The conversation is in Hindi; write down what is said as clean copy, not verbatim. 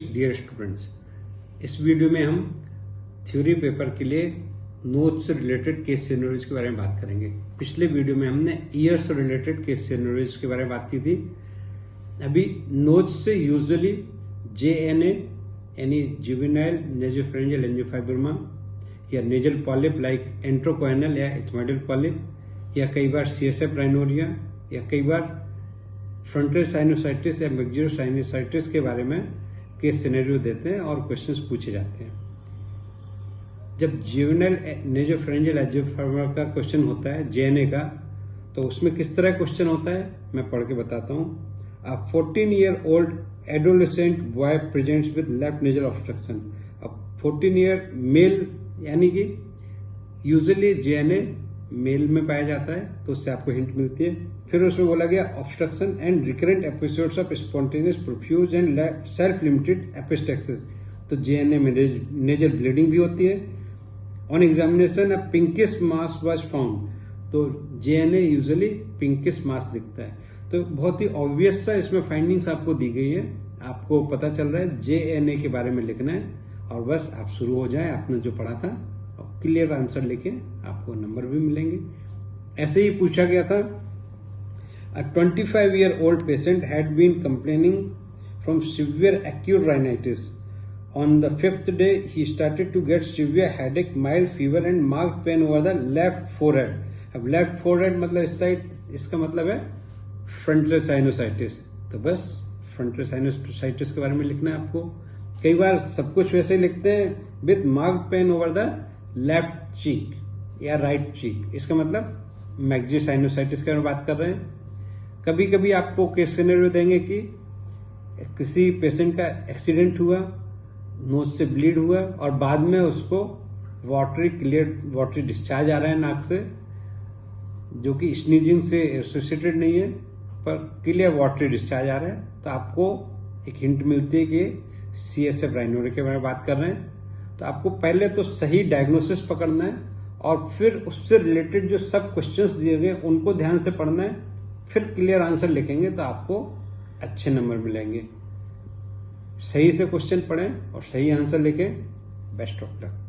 डियर स्टूडेंट्स, इस वीडियो में हम थ्योरी पेपर के लिए नोट्स से रिलेटेड केस सिनेरियोज के बारे में बात करेंगे। पिछले वीडियो में हमने ईयर से रिलेटेड केस सिनेरियोज के बारे में बात की थी। अभी नोट्स से यूजुअली JNA यानी जुवेनाइल नेसोफेरेंजियल एंजियोफाइब्रोमा या नेजल पॉलिप लाइक एंट्रोकोएनल या एथमोइडल पॉलिप या कई बार CSF राइनोरिया या कई बार फ्रंटल साइनोसाइटिस या मैक्सिलर साइनोसाइटिस के बारे में केस सिनेरियो देते हैं और क्वेश्चंस पूछे जाते हैं। जब जुवेनाइल नेसोफेरेंजियल एंजियोफाइब्रोमा का क्वेश्चन होता है JNA का, तो उसमें किस तरह क्वेश्चन होता है मैं पढ़ के बताता हूँ। A 14-year-old adolescent boy presents with left nasal obstruction. अब 14 ईयर मेल यानी कि यूजुअली JNA मेल में पाया जाता है, तो उससे आपको हिंट मिलती है। फिर उसमें बोला गया obstruction and recurrent episodes of spontaneous profuse and self limited epistaxis, तो JNA में नेजल ब्लीडिंग भी होती है। On examination a pinkish mass was found, तो JNA यूजुअली पिंकिश मास दिखता है। तो बहुत ही ऑब्वियस सा इसमें फाइंडिंग्स आपको दी गई है। आपको पता चल रहा है JNA के बारे में लिखना है और बस आप शुरू हो जाए आपने जो पढ़ा था और क्लियर आंसर लिखे, आपको नंबर भी मिलेंगे। ऐसे ही पूछा गया था, a 25-year-old patient had been complaining from severe acute rhinitis. On the 5th day, he started to get severe headache, mild fever and marked pain over the left forehead. अब लेफ्ट फोरहेड मतलब इस साइड, इसका मतलब है फ्रंटल साइनोसाइटिस। तो बस फ्रंटल साइनोसाइटिस के बारे में लिखना है आपको। कई बार सब कुछ वैसे ही लिखते हैं, with marked pen over the left cheek या राइट चीक, इसका मतलब मैक्सिलर साइनोसाइटिस के बारे में बात कर रहे हैं। कभी कभी आपको केस सिनेरियो देंगे कि किसी पेशेंट का एक्सीडेंट हुआ, नोज से ब्लीड हुआ और बाद में उसको वाटरी डिस्चार्ज आ रहा है नाक से, जो कि स्नीजिंग से एसोसिएटेड नहीं है पर क्लियर वाटरी डिस्चार्ज आ रहा है, तो आपको एक हिंट मिलती है कि CSF राइनोरिया के बारे में बात कर रहे हैं। तो आपको पहले तो सही डायग्नोसिस पकड़ना है और फिर उससे रिलेटेड जो सब क्वेश्चंस दिए गए उनको ध्यान से पढ़ना है, फिर क्लियर आंसर लिखेंगे तो आपको अच्छे नंबर मिलेंगे। सही से क्वेश्चन पढ़ें और सही आंसर लिखें। Best of luck.